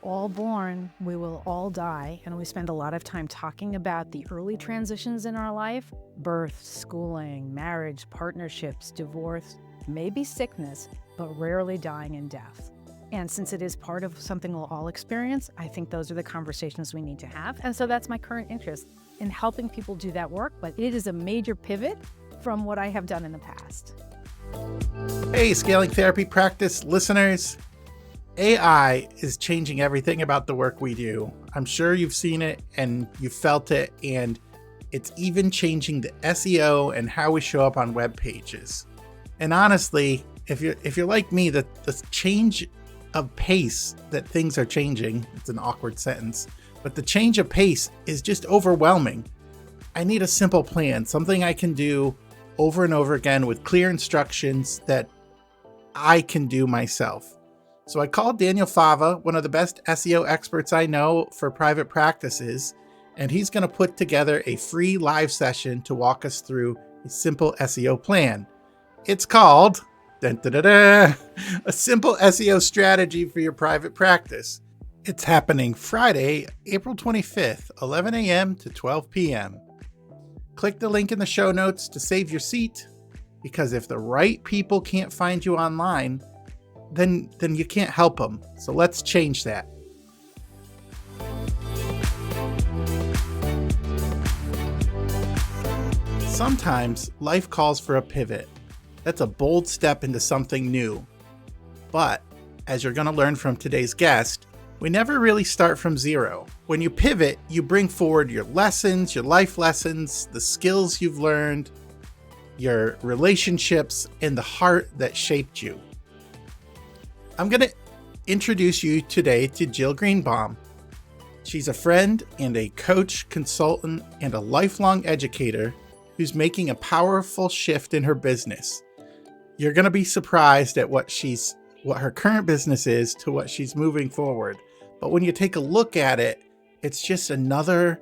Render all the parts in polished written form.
all born, we will all die, and we spend a lot of time talking about the early transitions in our life: birth, schooling, marriage, partnerships, divorce, maybe sickness, but rarely dying and death. And since it is part of something we'll all experience, I think those are the conversations we need to have. And so that's my current interest in helping people do that work, but it is a major pivot from what I have done in the past. Hey, Scaling Therapy Practice listeners. AI is changing everything about the work we do. I'm sure you've seen it and you felt it, and it's even changing the SEO and how we show up on web pages. And honestly, if you're like me, the change of pace that things are changing, it's an awkward sentence, but the change of pace is just overwhelming. I need a simple plan, something I can do over and over again with clear instructions that I can do myself. So I called Daniel Fava, one of the best SEO experts I know for private practices, and he's going to put together a free live session to walk us through a simple SEO plan. It's called a simple SEO strategy for your private practice. It's happening Friday, April 25th, 11 a.m. to 12 p.m. Click the link in the show notes to save your seat, because if the right people can't find you online, then you can't help them. So let's change that. Sometimes life calls for a pivot. That's a bold step into something new. But as you're going to learn from today's guest, we never really start from zero. When you pivot, you bring forward your lessons, your life lessons, the skills you've learned, your relationships, and the heart that shaped you. I'm going to introduce you today to Jill Greenbaum. She's a friend and a coach, consultant, and a lifelong educator who's making a powerful shift in her business. You're going to be surprised at what her current business is to what she's moving forward. But when you take a look at it, it's just another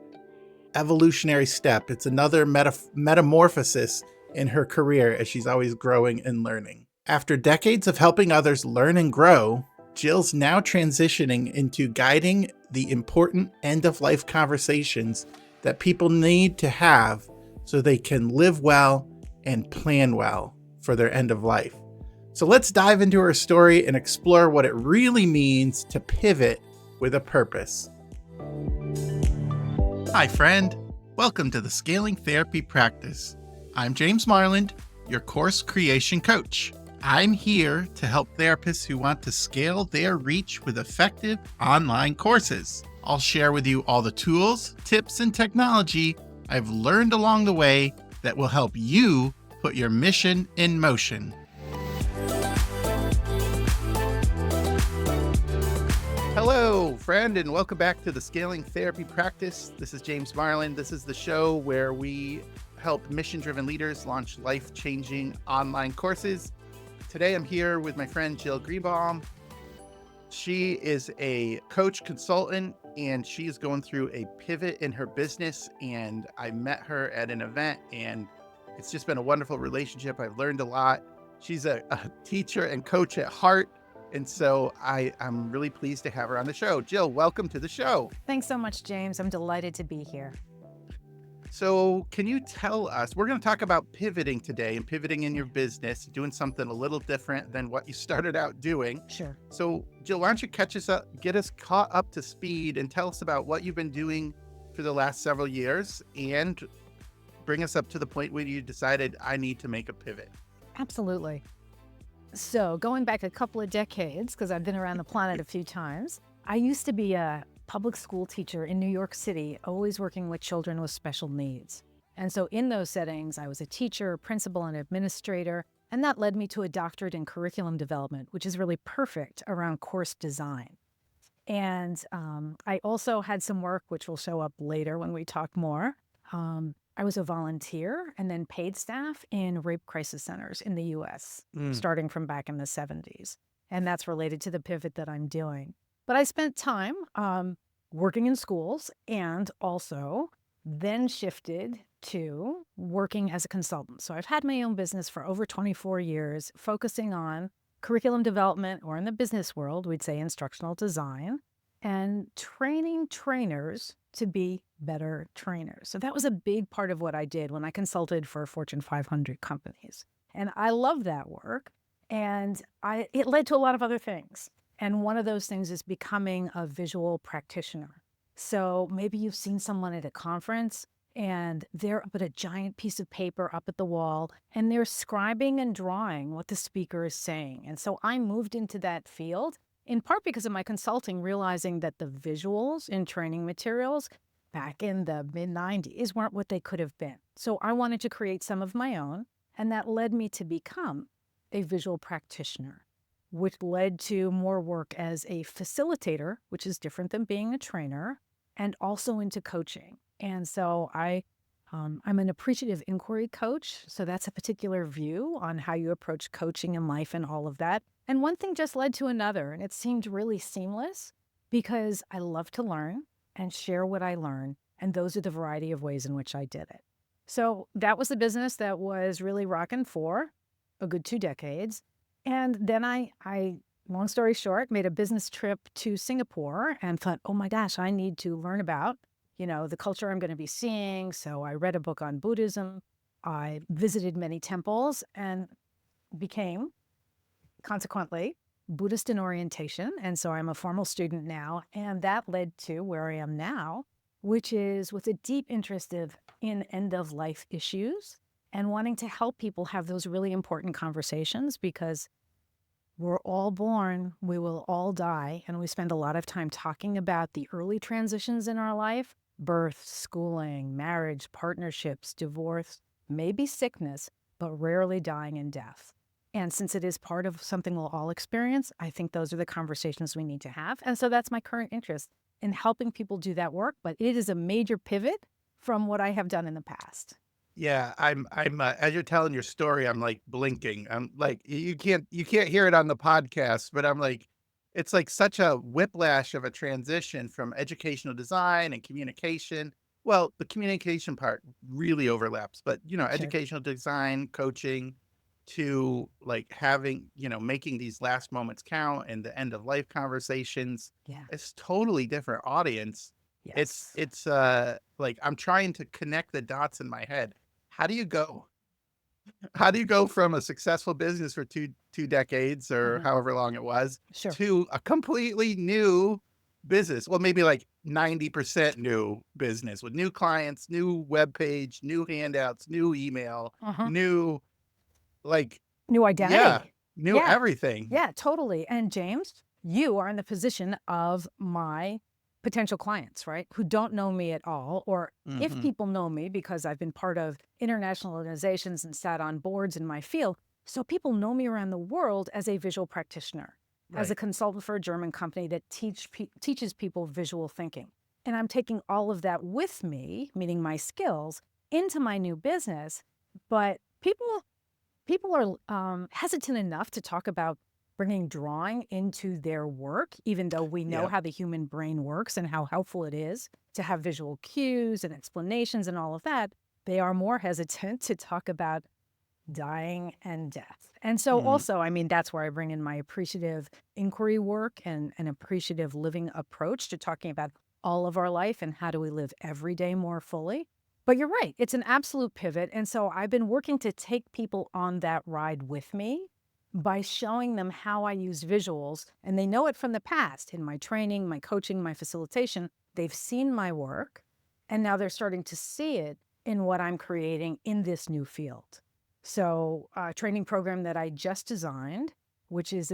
evolutionary step. It's another metamorphosis in her career as she's always growing and learning. After decades of helping others learn and grow, Jill's now transitioning into guiding the important end-of-life conversations that people need to have so they can live well and plan well for their end of life. So let's dive into her story and explore what it really means to pivot with a purpose. Hi, friend. Welcome to the Scaling Therapy Practice. I'm James Marland, your course creation coach. I'm here to help therapists who want to scale their reach with effective online courses. I'll share with you all the tools, tips, and technology I've learned along the way that will help you put your mission in motion. Hello, friend, and welcome back to the Scaling Therapy Practice. This is James Marland. This is the show where we help mission-driven leaders launch life-changing online courses. Today, I'm here with my friend Jill Greenbaum. She is a coach consultant, and she is going through a pivot in her business. And I met her at an event, and it's just been a wonderful relationship. I've learned a lot. She's a teacher and coach at heart. And so I'm really pleased to have her on the show. Jill, welcome to the show. Thanks so much, James. I'm delighted to be here. So can you tell us, we're going to talk about pivoting today and pivoting in your business, doing something a little different than what you started out doing. Sure. So Jill, why don't you catch us up, get us caught up to speed and tell us about what you've been doing for the last several years and bring us up to the point where you decided I need to make a pivot. Absolutely. So going back a couple of decades, because I've been around the planet a few times, I used to be a public school teacher in New York City, always working with children with special needs. And so in those settings, I was a teacher, principal, and administrator, and that led me to a doctorate in curriculum development, which is really perfect around course design. And I also had some work, which will show up later when we talk more. I was a volunteer and then paid staff in rape crisis centers in the U.S., starting from back in the 70s. And that's related to the pivot that I'm doing. But I spent time working in schools and also then shifted to working as a consultant. So I've had my own business for over 24 years, focusing on curriculum development, or in the business world, we'd say instructional design. and training trainers to be better trainers. So that was a big part of what I did when I consulted for Fortune 500 companies. And I love that work. And it led to a lot of other things. And one of those things is becoming a visual practitioner. So maybe you've seen someone at a conference and they're up at a giant piece of paper up at the wall and they're scribing and drawing what the speaker is saying. And so I moved into that field in part because of my consulting, realizing that the visuals in training materials back in the mid-90s weren't what they could have been. So I wanted to create some of my own, and that led me to become a visual practitioner, which led to more work as a facilitator, which is different than being a trainer, and also into coaching. And so I'm an appreciative inquiry coach. So that's a particular view on how you approach coaching in life and all of that. And one thing just led to another, and it seemed really seamless because I love to learn and share what I learn. And those are the variety of ways in which I did it. So that was the business that was really rocking for a good 2 decades. And then I, long story short, made a business trip to Singapore and thought, oh my gosh, I need to learn about, the culture I'm going to be seeing. So I read a book on Buddhism. I visited many temples and became, consequently, Buddhist in orientation. And so I'm a formal student now. And that led to where I am now, which is with a deep interest in end-of-life issues and wanting to help people have those really important conversations because we're all born, we will all die, and we spend a lot of time talking about the early transitions in our life, birth, schooling, marriage, partnerships, divorce, maybe sickness, but rarely dying and death. And since it is part of something we'll all experience, I think those are the conversations we need to have. And so that's my current interest in helping people do that work, but it is a major pivot from what I have done in the past. Yeah, I'm as you're telling your story, I'm like blinking. I'm like you can't hear it on the podcast, but I'm like it's like such a whiplash of a transition from educational design and communication. Well, the communication part really overlaps, but Sure. educational design, coaching to like having, making these last moments count and the end of life conversations. Yeah. It's totally different audience. It's Yes. it's like I'm trying to connect the dots in my head. How do you go? How do you go from a successful business for two decades or Mhm. however long it was Sure. to a completely new business? Well, maybe like 90% new business with new clients, new web page, new handouts, new email, Uh-huh. new like New yeah, identity. new Yeah. everything. Yeah, totally. And James, you are in the position of my potential clients, right? Who don't know me at all. Or if Mhm. people know me because I've been part of international organizations and sat on boards in my field. So people know me around the world as a visual practitioner, as a Right. consultant for a German company that teaches people visual thinking. And I'm taking all of that with me, meaning my skills, into my new business. But people are hesitant enough to talk about bringing drawing into their work, even though we know Yep. how the human brain works and how helpful it is to have visual cues and explanations and all of that. They are more hesitant to talk about dying and death. And so Mhm. also, I mean, that's where I bring in my appreciative inquiry work and an appreciative living approach to talking about all of our life and how do we live every day more fully. But you're right, it's an absolute pivot. And so I've been working to take people on that ride with me by showing them how I use visuals. And they know it from the past in my training, my coaching, my facilitation. They've seen my work, and now they're starting to see it in what I'm creating in this new field. So a training program that I just designed, which is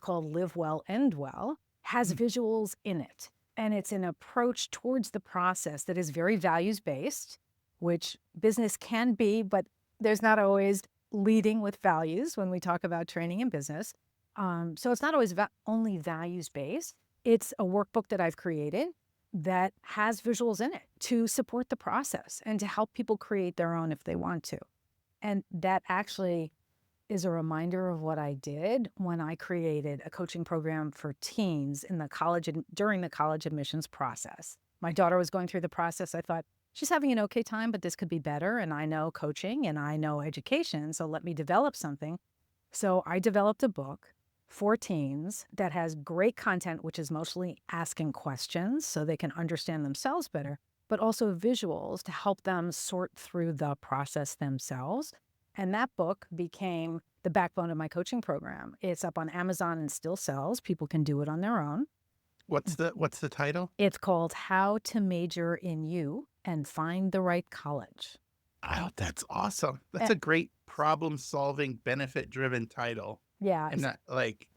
called Live Well, End Well, has Mm. visuals in it. And it's an approach towards the process that is very values based, which business can be, but there's not always leading with values when we talk about training in business. So it's not always only values based. It's a workbook that I've created that has visuals in it to support the process and to help people create their own if they want to. And that actually is a reminder of what I did when I created a coaching program for teens in the during the college admissions process. My daughter was going through the process. I thought, she's having an okay time, but this could be better. And I know coaching and I know education, so let me develop something. So I developed a book for teens that has great content, which is mostly asking questions so they can understand themselves better, but also visuals to help them sort through the process themselves. And that book became the backbone of my coaching program. It's up on Amazon and still sells. People can do it on their own. What's the title? It's called How to Major in You and Find the Right College. Oh, that's awesome. That's Eh, a great problem-solving, benefit-driven title. Yeah. And that,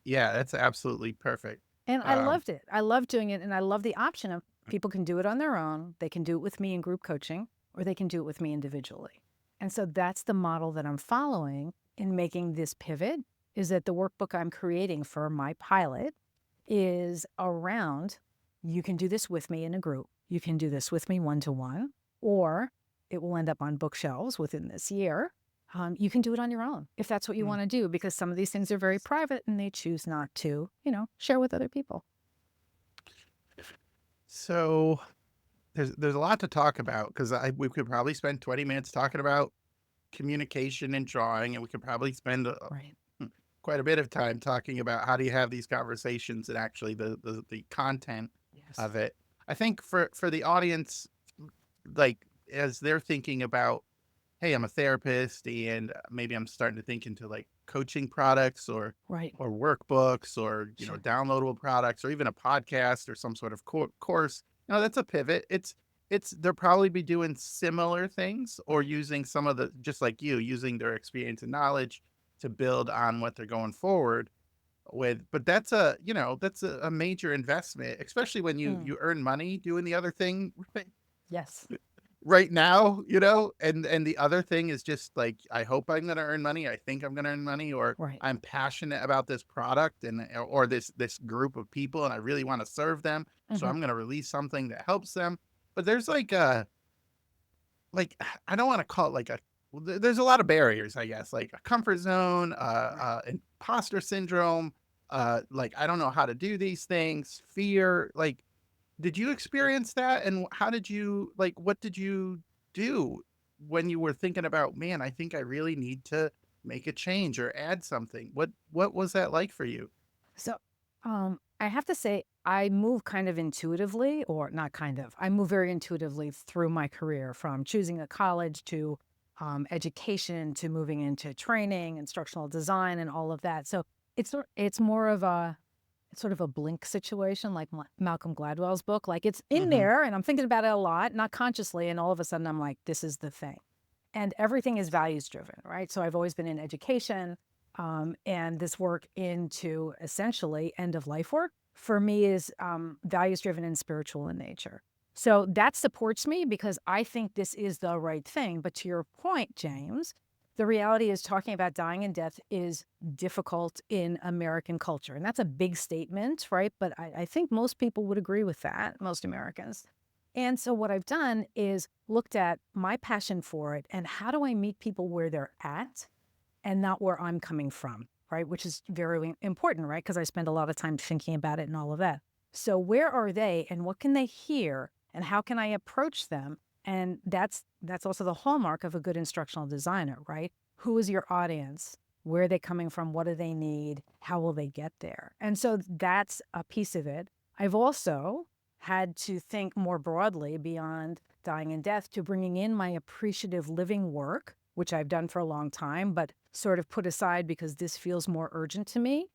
yeah, that's absolutely perfect. And I loved it. I love doing it. And I love the option of people can do it on their own. They can do it with me in group coaching, or they can do it with me individually. And so that's the model that I'm following in making this pivot, is that the workbook I'm creating for my pilot is around, you can do this with me in a group. You can do this with me one-to-one, or it will end up on bookshelves within this year. You can do it on your own if that's what you want to do, because some of these things are very private and they choose not to, share with other people. So there's a lot to talk about, because we could probably spend 20 minutes talking about communication and drawing, and we could probably spend Right. quite a bit of time talking about how do you have these conversations and actually the content Yes. of it. I think for the audience, as they're thinking about, hey, I'm a therapist and maybe I'm starting to think into coaching products or Right. or workbooks or Sure. downloadable products or even a podcast or some sort of course, that's a pivot. They'll probably be doing similar things or using some of the, just like you, using their experience and knowledge to build on what they're going forward with. But that's a major investment, especially when you earn money doing the other thing. Yes. Right now, and the other thing is just I hope I'm going to earn money. I think I'm going to earn money, or Right. I'm passionate about this product or this group of people, and I really want to serve them. So I'm going to release something that helps them. But there's I don't want to call it there's a lot of barriers, I guess, like a comfort zone, imposter syndrome, I don't know how to do these things, fear, did you experience that? And how did you, what did you do when you were thinking about, man, I think I really need to make a change or add something? What was that like for you? So I have to say, I move kind of intuitively, or not kind of, I move very intuitively through my career, from choosing a college to education to moving into training, instructional design, and all of that. So it's more of a sort of a blink situation, like Malcolm Gladwell's book. Like, it's in there and I'm thinking about it a lot, not consciously. And all of a sudden I'm like, this is the thing. And everything is values driven, right? So I've always been in education, and this work into essentially end of life work for me is values driven and spiritual in nature. So that supports me because I think this is the right thing. But to your point, James, the reality is talking about dying and death is difficult in American culture. And that's a big statement, right? But I think most people would agree with that, most Americans. And so what I've done is looked at my passion for it and how do I meet people where they're at and not where I'm coming from, right? Which is very important, right? Because I spend a lot of time thinking about it and all of that. So where are they and what can they hear and how can I approach them? And that's also the hallmark of a good instructional designer, right? Who is your audience? Where are they coming from? What do they need? How will they get there? And so that's a piece of it. I've also had to think more broadly beyond dying and death to bringing in my appreciative living work, which I've done for a long time, but sort of put aside because this feels more urgent to me.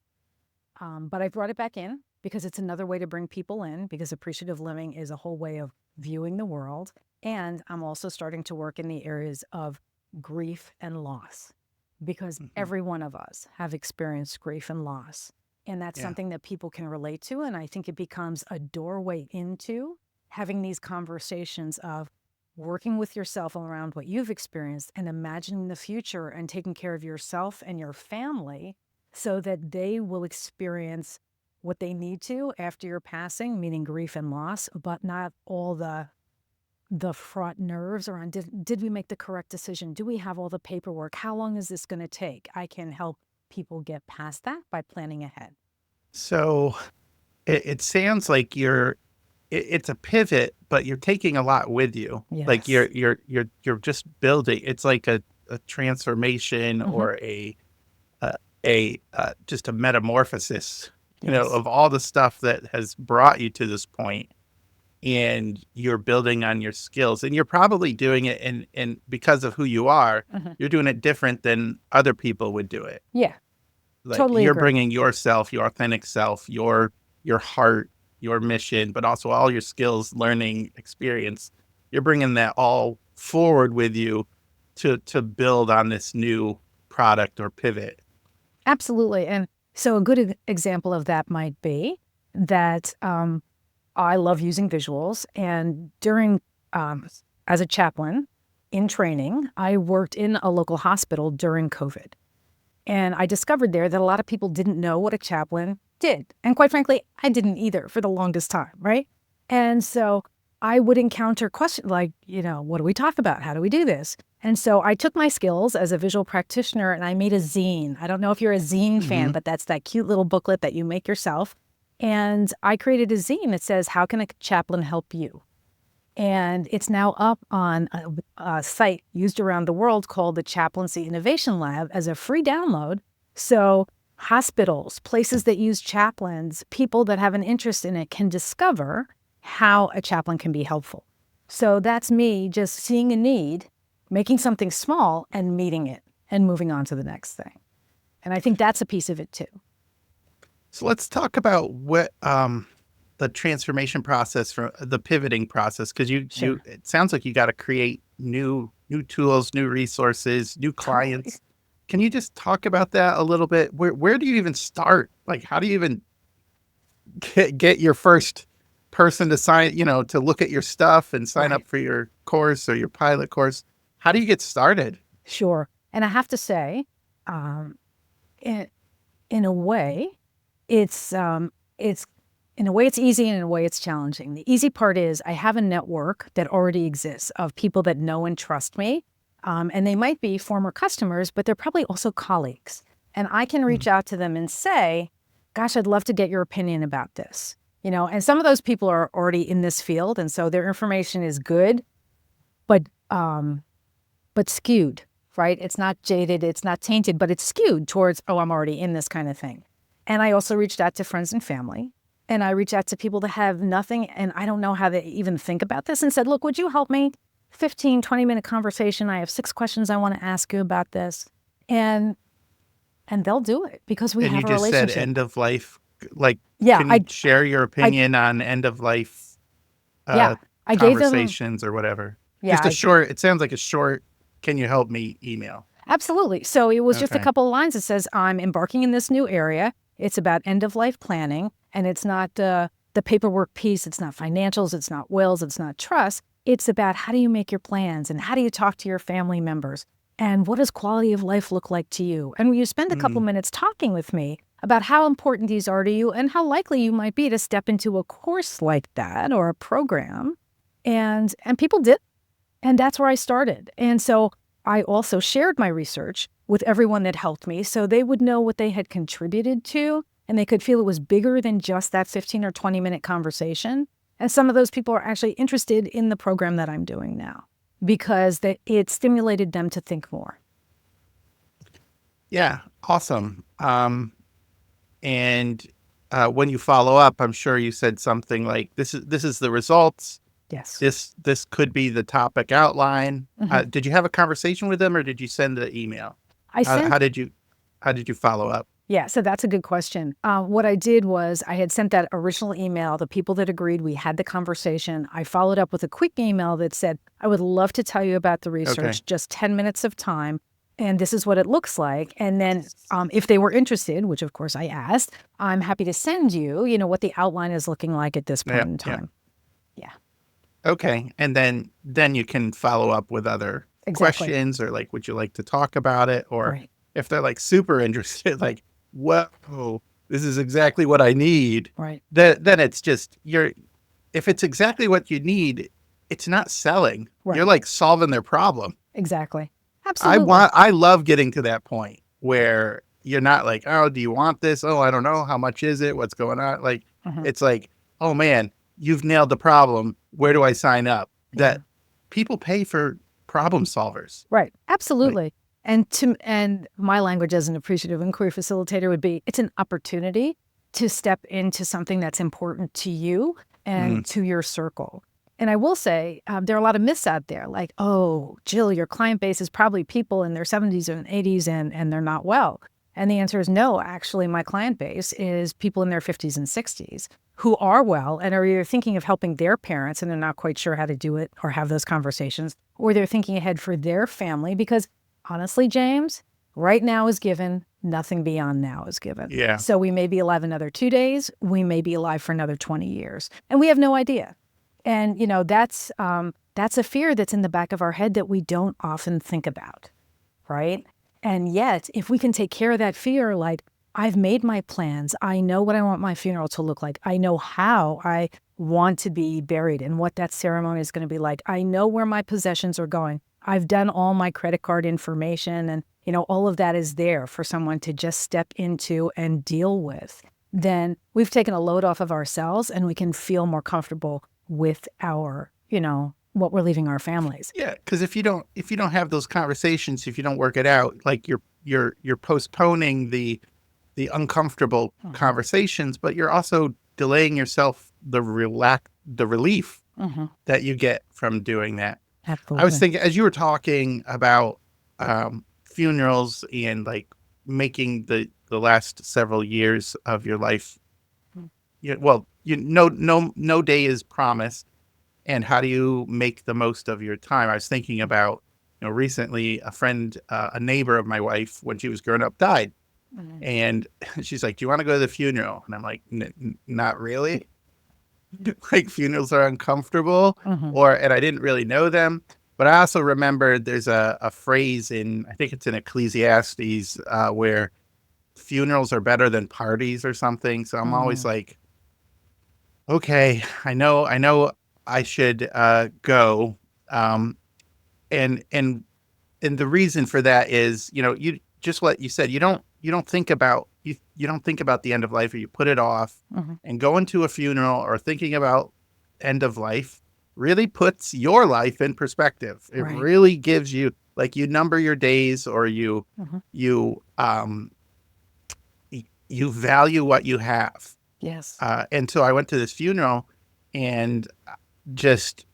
But I brought it back in because it's another way to bring people in, because appreciative living is a whole way of viewing the world. And I'm also starting to work in the areas of grief and loss, because every one of us have experienced grief and loss. And that's something that people can relate to. And I think it becomes a doorway into having these conversations of working with yourself around what you've experienced and imagining the future and taking care of yourself and your family so that they will experience what they need to after your passing, meaning grief and loss, but not all the fraught nerves around did we make the correct decision? Do we have all the paperwork? How long is this going to take? I can help people get past that by planning ahead. So it sounds like it's a pivot, but you're taking a lot with you. Yes. Like you're just building. It's like a transformation or a just a metamorphosis, Yes. of all the stuff that has brought you to this point, and you're building on your skills, and you're probably doing it and because of who you are, Mhm. you're doing it different than other people would do it. Yeah, Like totally you're agree. bringing yourself, your authentic self, your heart, your mission, but also all your skills, learning, experience. You're bringing that all forward with you to build on this new product or pivot. Absolutely. And so a good example of that might be that I love using visuals. And during, as a chaplain in training, I worked in a local hospital during COVID. And I discovered there that a lot of people didn't know what a chaplain did. And quite frankly, I didn't either for the longest time, right? And so I would encounter questions like, what do we talk about? How do we do this? And so I took my skills as a visual practitioner and I made a zine. I don't know if you're a zine fan, Hmm. but that's that cute little booklet that you make yourself. And I created a zine that says, how can a chaplain help you? And it's now up on a site used around the world called the Chaplaincy Innovation Lab as a free download. So hospitals, places that use chaplains, people that have an interest in it can discover how a chaplain can be helpful. So that's me just seeing a need, making something small and meeting it and moving on to the next thing. And I think that's a piece of it too. So let's talk about what the transformation process, for the pivoting process, because Sure. it sounds like you got to create new tools, new resources, new Totally. clients. Can you just talk about that a little bit? Where do you even start? Like, how do you even get your first person to sign, to look at your stuff and sign Right. up for your course or your pilot course? How do you get started? Sure. And I have to say, um, in, in a way, it's in a way it's easy and in a way it's challenging. The easy part is I have a network that already exists of people that know and trust me. And they might be former customers, but they're probably also colleagues. And I can reach out to them and say, gosh, I'd love to get your opinion about this. And some of those people are already in this field. And so their information is good, but skewed, right? It's not jaded, it's not tainted, but it's skewed towards, oh, I'm already in this kind of thing. And I also reached out to friends and family. And I reached out to people that have nothing, and I don't know how they even think about this, and said, look, would you help me? 15, 20-minute conversation. I have 6 questions I want to ask you about this. And they'll do it because we And you have a just said relationship. end of life. Like, Yeah, can you share your I, opinion on end of life yeah, I gave them, conversations or whatever? yeah, Just a short, it sounds like a short, can you help me email? absolutely. So it was just a Okay. couple of lines that says, I'm embarking in this new area. It's about end-of-life planning, and it's not the paperwork piece. It's not financials. It's not wills. It's not trust. It's about how do you make your plans and how do you talk to your family members and what does quality of life look like to you? And when you spend a couple Mm. minutes talking with me about how important these are to you and how likely you might be to step into a course like that or a program, and people did, and that's where I started. And so I also shared my research with everyone that helped me so they would know what they had contributed to and they could feel it was bigger than just that 15 or 20-minute conversation. And some of those people are actually interested in the program that I'm doing now because it stimulated them to think more. Yeah. Awesome. And when you follow up, I'm sure you said something like, this is the results. Yes. This could be the topic outline. Mhm. Did you have a conversation with them or did you send the email? I sent How did you follow up? Yeah, so that's a good question. What I did was I had sent that original email, the people that agreed, we had the conversation. I followed up with a quick email that said, I would love to tell you about the Okay. research, just 10 minutes of time, and this is what it looks like. And then if they were interested, which of course I asked, I'm happy to send you, what the outline is looking like at this Yeah. point in Yeah. time. Yeah, Okay. And then you can follow up with other exactly. questions or like, would you like to talk about it? Or Right, if they're like super interested, like, whoa, this is exactly what I need. right, Then it's just if it's exactly what you need, it's not selling. You're right, like solving their problem. exactly. Absolutely. I love getting to that point where you're not like, oh, do you want this? Oh, I don't know. How much is it? What's going on? Like, Mhm. it's like, oh man, you've nailed the problem. Where do I sign up? Yeah. That people pay for problem solvers. Right. Like, Absolutely. And my language as an appreciative inquiry facilitator would be, it's an opportunity to step into something that's important to you and to your circle. And I will say, there are a lot of myths out there, like, oh, Jill, your client base is probably people in their 70s and 80s and they're not well. And the answer is no. Actually, my client base is people in their 50s and 60s who are well and are either thinking of helping their parents and they're not quite sure how to do it or have those conversations, or they're thinking ahead for their family because honestly, James, right now is given, nothing beyond now is given. Yeah. So we may be alive another 2 days, we may be alive for another 20 years, and we have no idea. And, you know, that's a fear that's in the back of our head that we don't often think about, right? And yet, if we can take care of that fear, like, I've made my plans, I know what I want my funeral to look like, I know how I want to be buried and what that ceremony is going to be like, I know where my possessions are going, I've done all my credit card information, and, you know, all of that is there for someone to just step into and deal with, then we've taken a load off of ourselves and we can feel more comfortable with our, you know, what we're leaving our families. Yeah, because if you don't have those conversations, if you don't work it out, like you're postponing the uncomfortable conversations, but you're also delaying yourself the relief that you get from doing that. Absolutely. I was thinking, as you were talking about funerals and like making the last several years of your life, no day is promised. And how do you make the most of your time? I was thinking about, you know, recently a friend, a neighbor of my wife, when she was growing up, died. And she's like, do you want to go to the funeral? And I'm like, not really. Like, funerals are uncomfortable, and I didn't really know them. But I also remember there's a phrase I think it's in Ecclesiastes, where funerals are better than parties or something. So I'm always like, okay, I know I should go. And the reason for that is, you know, you just what you said, you don't think about the end of life, or you put it off. And going to a funeral or thinking about end of life really puts your life in perspective. It really gives you, like, you number your days, or you value what you have. Yes. And so I went to this funeral, and just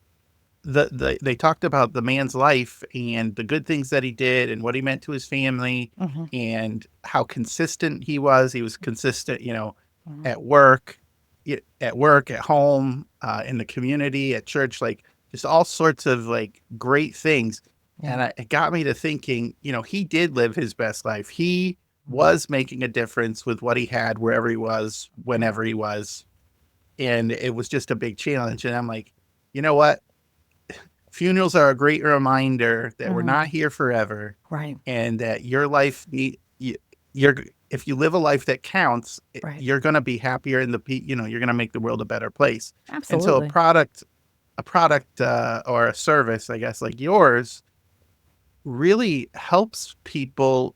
they talked about the man's life and the good things that he did and what he meant to his family, and how consistent he was. He was consistent, you know, at work, at home, in the community, at church, like just all sorts of like great things. And it got me to thinking, you know, he did live his best life. He was making a difference with what he had, wherever he was, whenever he was. And it was just a big challenge. And I'm like, you know what? Funerals are a great reminder that we're not here forever. Right. And that your life, if you live a life that counts, you're going to be happier you're going to make the world a better place. Absolutely. And so a product or a service, I guess, like yours, really helps people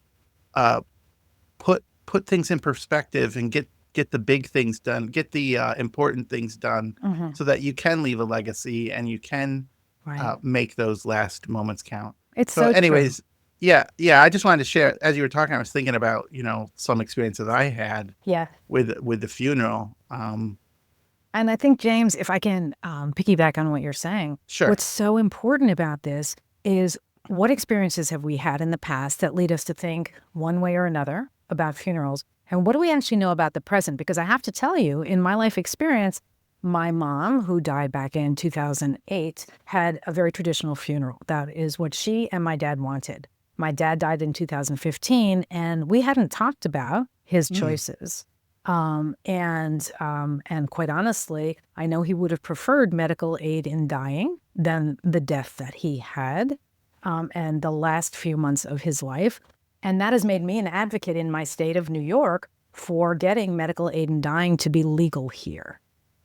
put things in perspective and get the big things done, get the important things done, so that you can leave a legacy and you can make those last moments count. It's so anyways, true. Yeah. I just wanted to share, as you were talking, I was thinking about, you know, some experiences I had with the funeral. And I think, James, if I can piggyback on what you're saying, sure. What's so important about this is, what experiences have we had in the past that lead us to think one way or another about funerals? And what do we actually know about the present? Because I have to tell you, in my life experience, my mom, who died back in 2008, had a very traditional funeral. That is what she and my dad wanted. My dad died in 2015, and we hadn't talked about his choices. And quite honestly, I know he would have preferred medical aid in dying than the death that he had, and the last few months of his life. And that has made me an advocate in my state of New York for getting medical aid in dying to be legal here.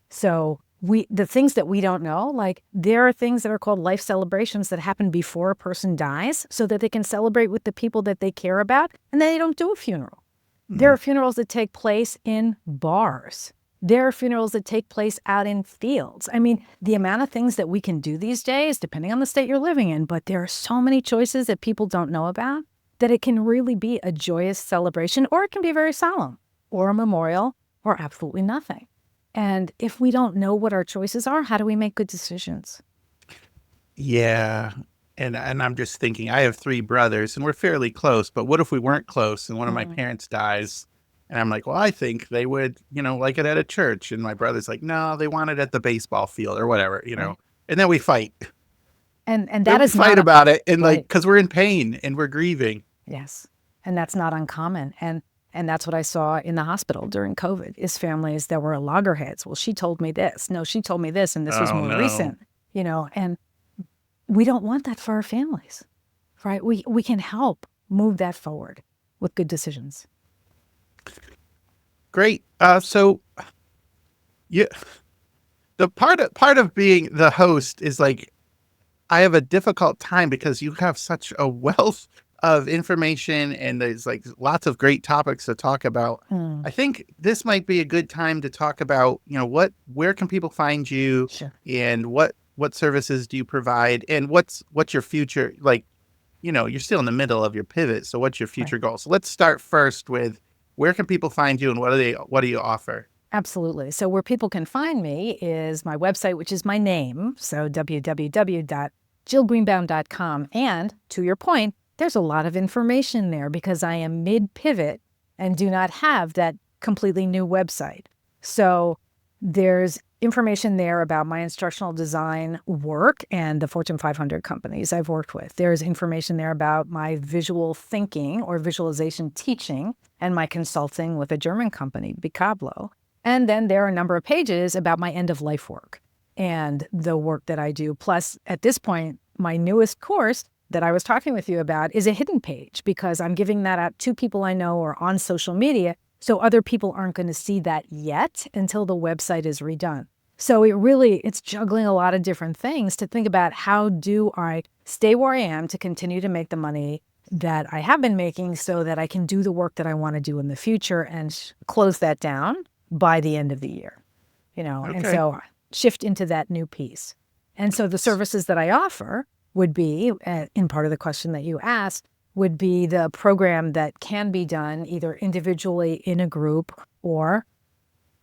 So the things that we don't know, like, there are things that are called life celebrations that happen before a person dies so that they can celebrate with the people that they care about, and then they don't do a funeral. There are funerals that take place in bars. There are funerals that take place out in fields. I mean, the amount of things that we can do these days, depending on the state you're living in, but there are so many choices that people don't know about. that it can really be a joyous celebration, or it can be very solemn, or a memorial, or absolutely nothing. And if we don't know what our choices are, how do we make good decisions? Yeah. And I'm just thinking, I have 3 brothers and we're fairly close, but what if we weren't close and one of my parents dies? And I'm like, well, I think they would, like it at a church. And my brother's like, no, they want it at the baseball field or whatever, Right. And then we fight. And Then that we is fight not about it, and right. because we're in pain and we're grieving. Yes. And that's not uncommon. And that's what I saw in the hospital during COVID, is families that were loggerheads. Well, she told me this. No, she told me this, and this was Oh more no. recent, and we don't want that for our families, right? We can help move that forward with good decisions. Great. So yeah, the part of being the host is like, I have a difficult time because you have such a wealth of information and there's like lots of great topics to talk about. Mm, I think this might be a good time to talk about, where can people find you, sure. and what services do you provide, and what's your future, like, you're still in the middle of your pivot. So what's your Right. future goals? So let's start first with, where can people find you and what do you offer? Absolutely. So where people can find me is my website, which is my name. So www.jillgreenbaum.com. And to your point, there's a lot of information there because I am mid-pivot and do not have that completely new website. So there's information there about my instructional design work and the Fortune 500 companies I've worked with. There's information there about my visual thinking or visualization teaching and my consulting with a German company, Bicablo. And then there are a number of pages about my end-of-life work and the work that I do. Plus, at this point, my newest course that I was talking with you about is a hidden page because I'm giving that out to people I know or on social media, so other people aren't going to see that yet until the website is redone. So it's juggling a lot of different things to think about, how do I stay where I am to continue to make the money that I have been making so that I can do the work that I want to do in the future and close that down by the end of the year, and Okay. so shift into that new piece. And so the services that I offer would be, in part of the question that you asked, would be the program that can be done either individually in a group, or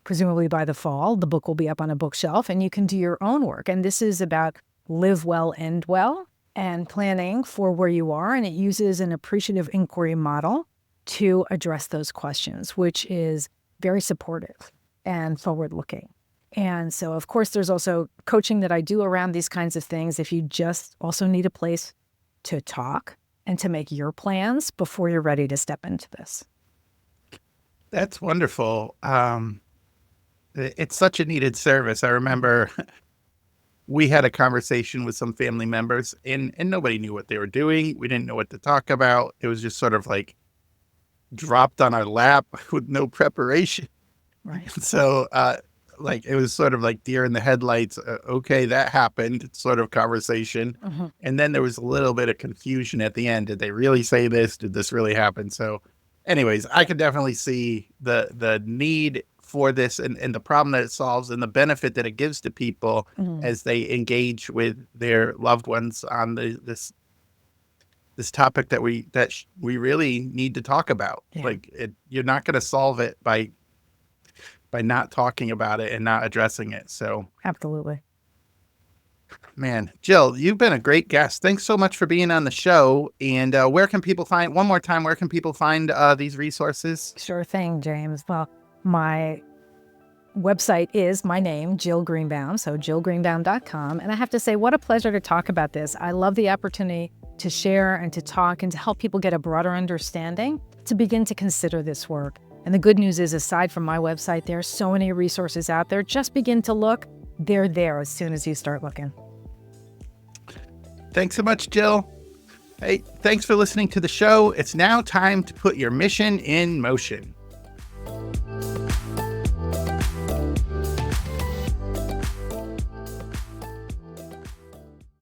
presumably by the fall, the book will be up on a bookshelf and you can do your own work. And this is about live well, end well, and planning for where you are. And it uses an appreciative inquiry model to address those questions, which is very supportive and forward-looking. And so, of course, there's also coaching that I do around these kinds of things if you just also need a place to talk and to make your plans before you're ready to step into this. That's wonderful. It's such a needed service. I remember we had a conversation with some family members and nobody knew what they were doing. We didn't know what to talk about. It was just sort of like dropped on our lap with no preparation. Right. So, it was sort of like deer in the headlights. Okay, that happened sort of conversation. Mm-hmm. And then there was a little bit of confusion at the end. Did they really say this? Did this really happen? So anyways, I could definitely see the need for this and the problem that it solves and the benefit that it gives to people as they engage with their loved ones on this topic that we really need to talk about. Yeah. You're not going to solve it by not talking about it and not addressing it. So, Absolutely. man, Jill, you've been a great guest. Thanks so much for being on the show. And where can people find these resources? Sure thing, James. Well, my website is my name, Jill Greenbaum, so jillgreenbaum.com. And I have to say, what a pleasure to talk about this. I love the opportunity to share and to talk and to help people get a broader understanding to begin to consider this work. And the good news is, aside from my website, there are so many resources out there. Just begin to look. They're there as soon as you start looking. Thanks so much, Jill. Hey, thanks for listening to the show. It's now time to put your mission in motion.